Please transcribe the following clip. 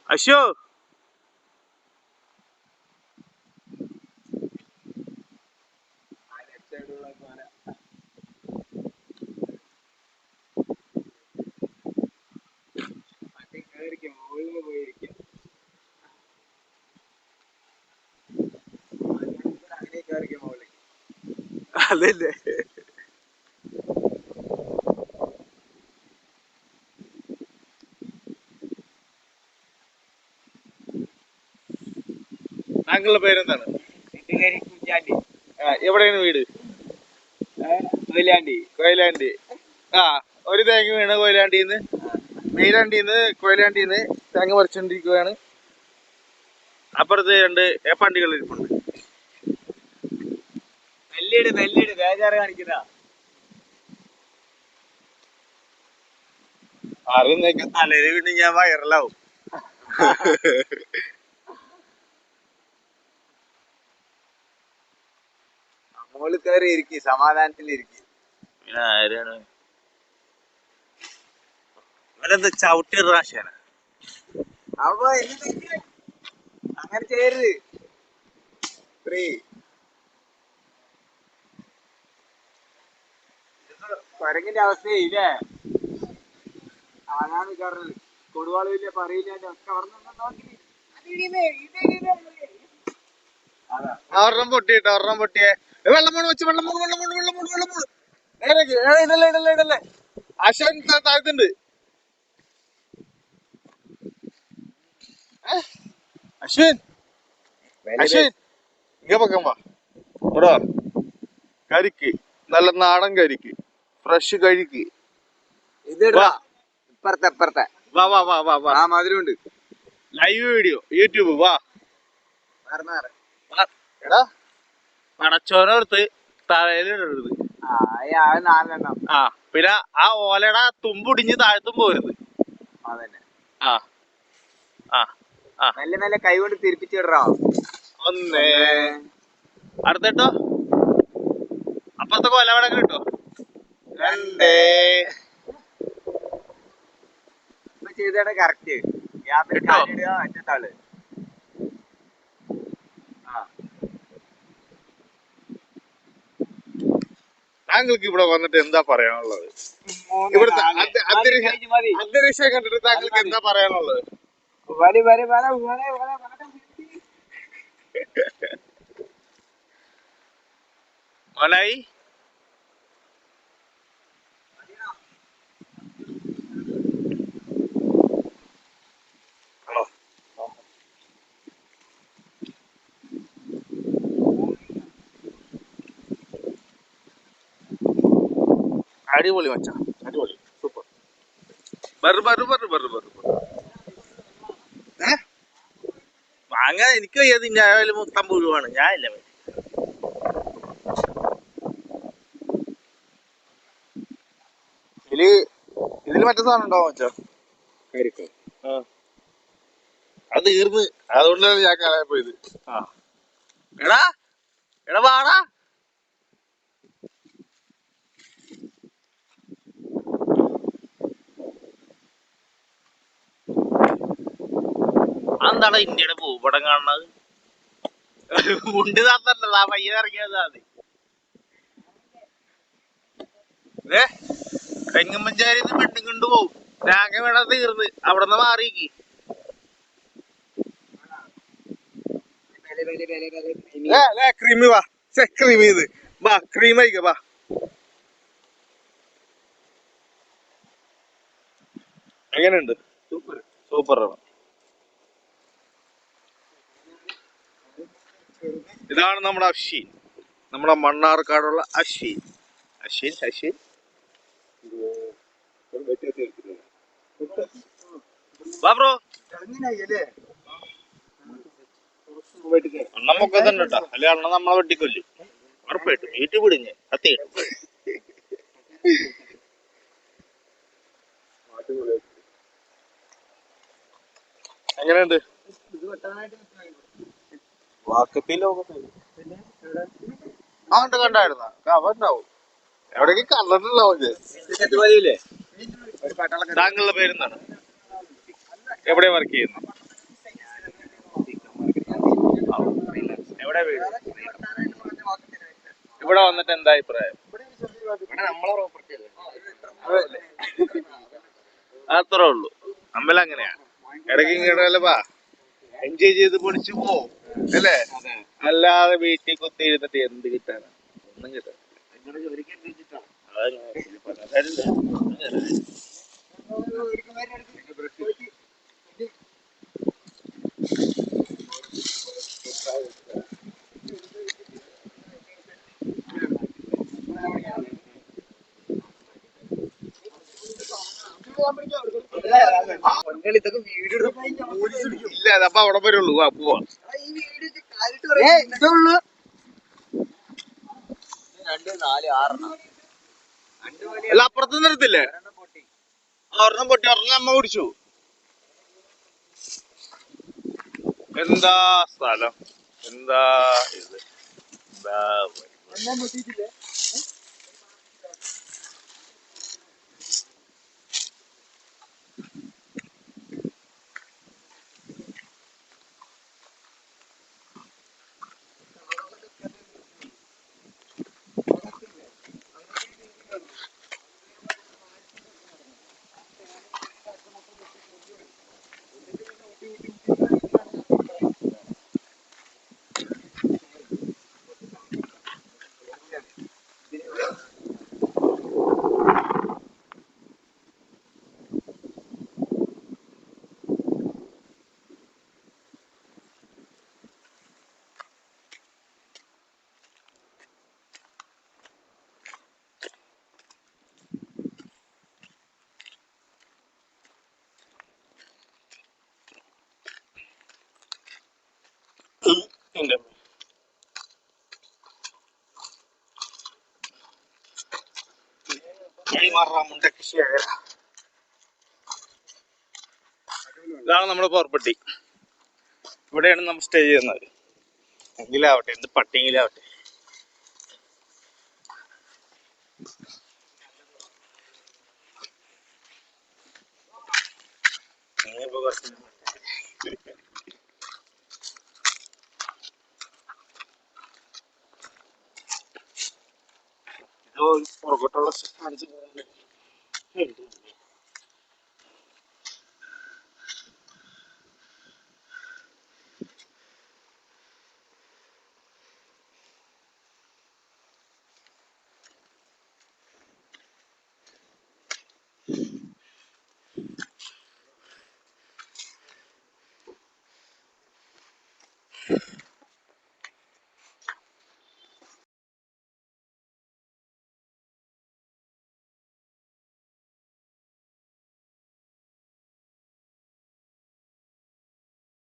അശോ അതല്ലേ താങ്കളുടെ പേരെന്താണ്? എവിടെയാണ് വീട്? കൊയിലാണ്ടി. ആ, ഒരു തേങ്ങ വീണ് കൊയിലാണ്ടിന്ന്, മീലാണ്ടിന്ന് കൊയിലാണ്ടിന്ന് തേങ്ങ പറിച്ചോണ്ടിരിക്കുകയാണ്. അപ്പുറത്ത് 2 ഏപ്പാണ്ടികൾ ഇരിപ്പുണ്ട്. നെല്ലിട് ബേജാറ് കാണിക്കുന്ന അറിയുന്നേക്ക് തലയിൽ വീണ് ഞാൻ വൈറലാവും. മോള് കയറി ഇരിക്കും, സമാധാനത്തിലിരിക്കും. പിന്നെ ആരാണ് ഇവരെന്താ ചവിട്ടി റാശാന? അപ്പൊ അങ്ങനെ ചെയ്യരുത്. കൊരങ്ങിന്റെ അവസ്ഥയില്ലേ? ആനാണ് കയറുന്നത്. കൊടുവാളില്ല പറയില്ല ഒക്കെ ഒരെണ്ണം പൊട്ടിട്ടോ, ഒരെണ്ണം പൊട്ടിയേ. വെള്ളം പോണ് വെച്ച്, വെള്ളം പോണ്. ഇടല്ലേ. അശ്വൻ താഴ്ത്തുണ്ട്. അശ്വിൻ ഇങ്ങ പക്കം വാ. ഇവിടെ കരിക്ക്, നല്ല നാടൻ കരിക്ക്, ഫ്രഷ് കരിക്ക്. ഇപ്പുറത്തെ വാ മധുരമുണ്ട്. ലൈവ് വീഡിയോ യൂട്യൂബ് വാ. എടാ പടച്ചോനോർത്ത് തലയിലിടരുത്. ആ, പിന്നെ ആ ഓലയുടെ തുമ്പൊടിഞ്ഞ് താഴ്ത്തും പോരുത്. അതന്നെ. ആ നല്ല കൈ കൊണ്ട് തിരിപ്പിച്ചിടറോ. ഒന്നേ അടുത്തോ. അപ്പുറത്തെ കൊല അവിടെ കിട്ടോ. 2 ചെയ്താണ് കറക്റ്റ്. മറ്റത്താള് താങ്കൾക്ക് ഇവിടെ വന്നിട്ട് എന്താ പറയാനുള്ളത്? ഇവിടുത്തെ അന്തരീക്ഷം കണ്ടിട്ട് താങ്കൾക്ക് എന്താ പറയാനുള്ളത്? മോനായി അടിപൊളി മച്ചാ, അടിപൊളി, സൂപ്പർ. വാങ്ങാൻ എനിക്ക് ഏത് ഞാൻ മൊത്തം പുഴുവാണ്. ഞാൻ ഇല്ല ഇതില് മറ്റേ സാധനം ഉണ്ടാവും മച്ചാ. അത് തീർന്ന്, അതുകൊണ്ടാണ് ഞാൻ കളയാൻ പോയത്. എടാ വാടാ. എന്താണ് ഇന്ത്യയുടെ ഭൂപടം കാണുന്നത്? മുണ്ട് താത്തല്ല, ആ പയ്യൻ ഇറങ്ങിയത്. തെങ്ങുമ്പഞ്ചാരിന്ന് പെണ്ണും കൊണ്ടുപോകും. തേങ്ങ വേണം തീർന്ന്, അവിടെന്ന് മാറിക്ക്. ക്രീമി വാ, ക്രീം ചെയ്ത് വാ, ക്രീം ആയിക്ക വാ. എങ്ങനെയുണ്ട്? സൂപ്പർ ആണ്. ഇതാണ് നമ്മുടെ അശ്വിൻ, നമ്മുടെ മണ്ണാർക്കാടുള്ള അശ്വിൻ. വാ ബ്രോ. അണ്ണമ്മൊക്കെ തന്നെ കേട്ടാ, അല്ലെ അണ്ണ നമ്മളെ വെട്ടിക്കൊല്ലും ഉറപ്പായിട്ടും. യൂട്യൂബ് ഇടിഞ്ഞ് കത്തിയിട്ട്. എങ്ങനെയുണ്ട്? വാക്കത്തി ലോകത്ത് അവന്റെ കണ്ടായിരുന്ന അവണ്ടാവും എവിടേക്ക് കണ്ടിട്ടുണ്ടാവും താങ്കളുടെ പേരെന്താണ്? എവിടെ വർക്ക് ചെയ്യുന്നു? എവിടെ വീട്? ഇവിടെ വന്നിട്ട് എന്താ അഭിപ്രായം? അത്രേ ഉള്ളൂ. അമ്പലം അങ്ങനെയാ, ഇടയ്ക്ക് ഇങ്ങോട്ടല്ലേ വാ, എൻജോയ് ചെയ്ത് പൊളിച്ചു പോവും അല്ലേ? അല്ലാതെ വീട്ടിൽ കുത്തി ഇരുന്നിട്ട് എന്ത് കിട്ടാനാ? ഒന്നും കിട്ടാൻ. ഇല്ല, അതപ്പൊ അവിടെ വരുള്ളൂ. വാ പോവാ. അല്ല, അപ്പുറത്ത് നിർത്തില്ലേ? ഒരെണ്ണം പൊട്ടി, ഒരെണ്ണം അമ്മ കുടിച്ചു. എന്താ സ്ഥലം, എന്താ ഇത്, എന്താ ഇതാണ് നമ്മുടെ പോർപ്പട്ടി. ഇവിടെയാണ് നമ്മൾ സ്റ്റേ ചെയ്യുന്നത്. എങ്കിലാവട്ടെ, എന്ത് പട്ടിയെങ്കിലാവട്ടെ. പുറകോട്ടുള്ള കാണിച്ചു.